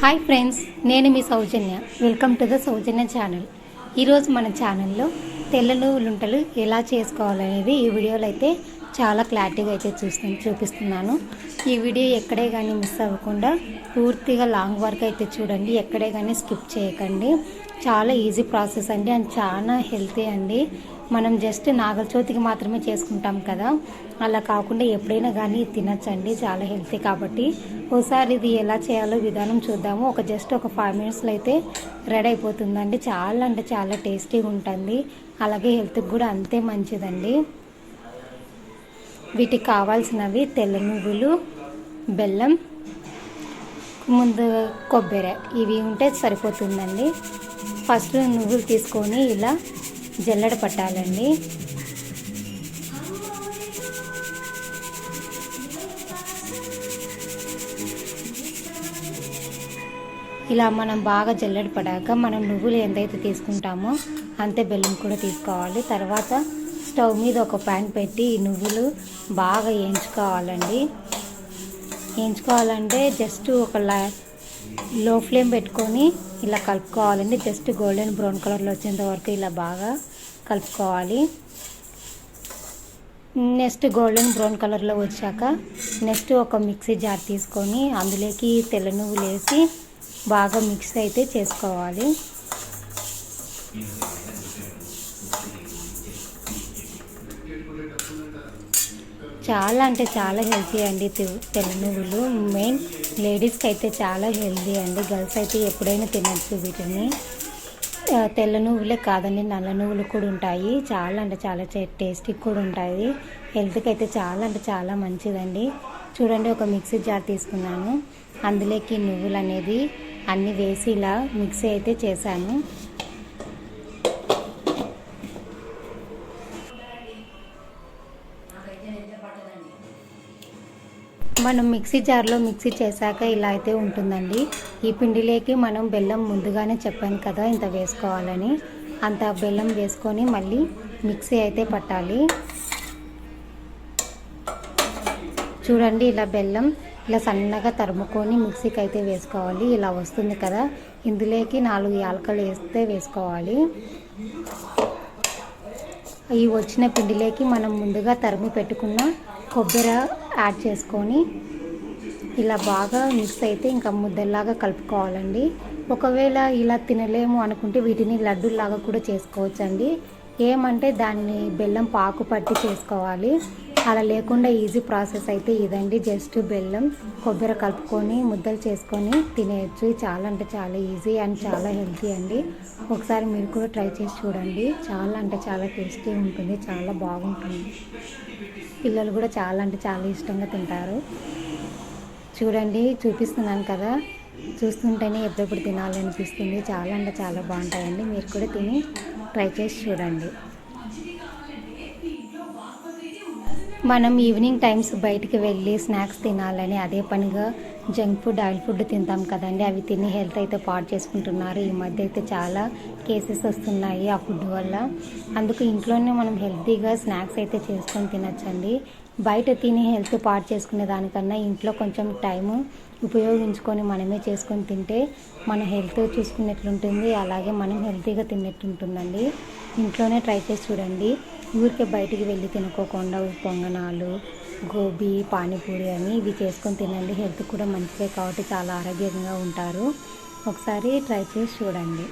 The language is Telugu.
హాయ్ ఫ్రెండ్స్, నేను మీ Sowjanya. Welcome to the Sowjanya channel. ఈరోజు మన ఛానల్లో తెల్ల నువ్వులుంటలు ఎలా చేసుకోవాలనేది ఈ వీడియోలో అయితే చాలా క్లారిటీగా అయితే చూపిస్తున్నాను. ఈ వీడియో ఎక్కడే కానీ మిస్ అవ్వకుండా పూర్తిగా లాంగ్ వరకు అయితే చూడండి. ఎక్కడే కానీ స్కిప్ చేయకండి. చాలా ఈజీ ప్రాసెస్ అండి అండ్ చాలా హెల్తీ అండి. మనం జస్ట్ నాగలచోతికి మాత్రమే చేసుకుంటాం కదా, అలా కాకుండా ఎప్పుడైనా కానీ తినచ్చండి. చాలా హెల్తీ కాబట్టి ఒకసారి ఇది ఎలా చేయాలో విధానం చూద్దాము. జస్ట్ ఒక 5 మినిట్స్లో అయితే రెడీ అయిపోతుందండి. చాలా అంటే చాలా టేస్టీగా ఉంటుంది, అలాగే హెల్త్కి కూడా అంతే మంచిదండి. వీటికి కావాల్సినవి తెల్ల నువ్వులు, బెల్లం, ముందు కొబ్బరి, ఇవి ఉంటే సరిపోతుందండి. ఫస్ట్ నువ్వులు తీసుకొని ఇలా జల్లెడ పట్టాలండి. ఇలా మనం బాగా జల్లెడ పడాక మనం నువ్వులు ఎంతైతే తీసుకుంటామో అంతే బెల్లం కూడా తీసుకోవాలి. తర్వాత స్టవ్ మీద ఒక ప్యాన్ పెట్టి ఈ నువ్వులు బాగా వేయించుకోవాలంటే జస్ట్ ఒక లో ఫ్లేమ్ పెట్టుకొని ఇలా కలుపుకోవాలండి. జస్ట్ గోల్డెన్ బ్రౌన్ కలర్లో వచ్చేంత వరకు ఇలా బాగా కలుపుకోవాలి. నెక్స్ట్ గోల్డెన్ బ్రౌన్ కలర్లో వచ్చాక నెక్స్ట్ ఒక మిక్సీ జార్ తీసుకొని అందులోకి తెల్ల నువ్వులు వేసి బాగా మిక్స్ అయితే చేసుకోవాలి. చాలా అంటే చాలా హెల్తీ అండి తెల్ల నువ్వులు. మెయిన్ లేడీస్కి అయితే చాలా హెల్తీ అండి. గర్ల్స్ అయితే ఎప్పుడైనా తినచ్చు వీటిని. తెల్ల నువ్వులే కాదండి, నల్ల నువ్వులు కూడా ఉంటాయి. చాలా అంటే చాలా టేస్టీ కూడా ఉంటాయి. హెల్త్కి అయితే చాలా అంటే చాలా మంచిదండి. చూడండి, ఒక మిక్సీ జార్ తీసుకున్నాను. అందులోకి నువ్వులు అనేది అన్నీ వేసి ఇలా మిక్సీ అయితే చేశాను. మనం మిక్సీ జార్లో మిక్సీ చేశాక ఇలా అయితే ఉంటుందండి. ఈ పిండిలోకి మనం బెల్లం ముందుగానే చెప్పాను కదా ఇంత వేసుకోవాలని, అంత బెల్లం వేసుకొని మళ్ళీ మిక్సీ అయితే పట్టాలి. చూడండి, ఇలా బెల్లం ఇలా సన్నగా తరుముకొని మిక్సీకి అయితే వేసుకోవాలి. ఇలా వస్తుంది కదా, ఇందులోకి 4 యాలకులు వేసుకోవాలి. ఈ వచ్చిన పిండిలోకి మనం ముందుగా తరిమి పెట్టుకున్న కొబ్బరి యాడ్ చేసుకొని ఇలా బాగా మిక్స్ అయితే ఇంకా ముద్దలాగా కలుపుకోవాలండి. ఒకవేళ ఇలా తినలేము అనుకుంటే వీటిని లడ్డూలాగా కూడా చేసుకోవచ్చండి. ఏమంటే దాన్ని బెల్లం పాకు పట్టి చేసుకోవాలి. అలా లేకుండా ఈజీ ప్రాసెస్ అయితే ఇదండి. జస్ట్ బెల్లం కొబ్బరి కలుపుకొని ముద్దలు చేసుకొని తినేయచ్చు. చాలా అంటే చాలా ఈజీ అండ్ చాలా హెల్తీ అండి. ఒకసారి మీరు కూడా ట్రై చేసి చూడండి. చాలా అంటే చాలా టేస్టీ ఉంటుంది, చాలా బాగుంటుంది. పిల్లలు కూడా చాలా అంటే చాలా ఇష్టంగా తింటారు. చూడండి, చూపిస్తున్నాను కదా, చూస్తుంటేనే ఎప్పుడెప్పుడు తినాలనిపిస్తుంది. చాలా అంటే చాలా బాగుంటాయండి. మీరు కూడా తిని ట్రై చేసి చూడండి. మనం ఈవినింగ్ టైమ్స్ బయటికి వెళ్ళి స్నాక్స్ తినాలని అదే పనిగా జంక్ ఫుడ్, ఆయిల్ ఫుడ్ తింటాం కదండి. అవి తిని హెల్త్ అయితే పాడు చేసుకుంటున్నారు. ఈ మధ్య అయితే చాలా కేసెస్ వస్తున్నాయి ఆ ఫుడ్ వల్ల. అందుకు ఇంట్లోనే మనం హెల్తీగా స్నాక్స్ అయితే చేసుకొని తినచ్చండి. బయట తిని హెల్త్ పాడు చేసుకునే దానికన్నా ఇంట్లో కొంచెం టైము ఉపయోగించుకొని మనమే చేసుకొని తింటే మన హెల్త్ చూసుకున్నట్లుంటుంది, అలాగే మనం హెల్తీగా తిన్నట్టుంటుందండి. ఇంట్లోనే ట్రై చేసి చూడండి. ఊరికే బయటికి వెళ్ళి తినుకోకుండా పొంగనాలు, గోబీ, పానీపూరి అని ఇవి చేసుకొని తినండి. హెల్త్ కూడా మంచిదే కాబట్టి చాలా ఆరోగ్యంగా ఉంటారు. ఒకసారి ట్రై చేసి చూడండి.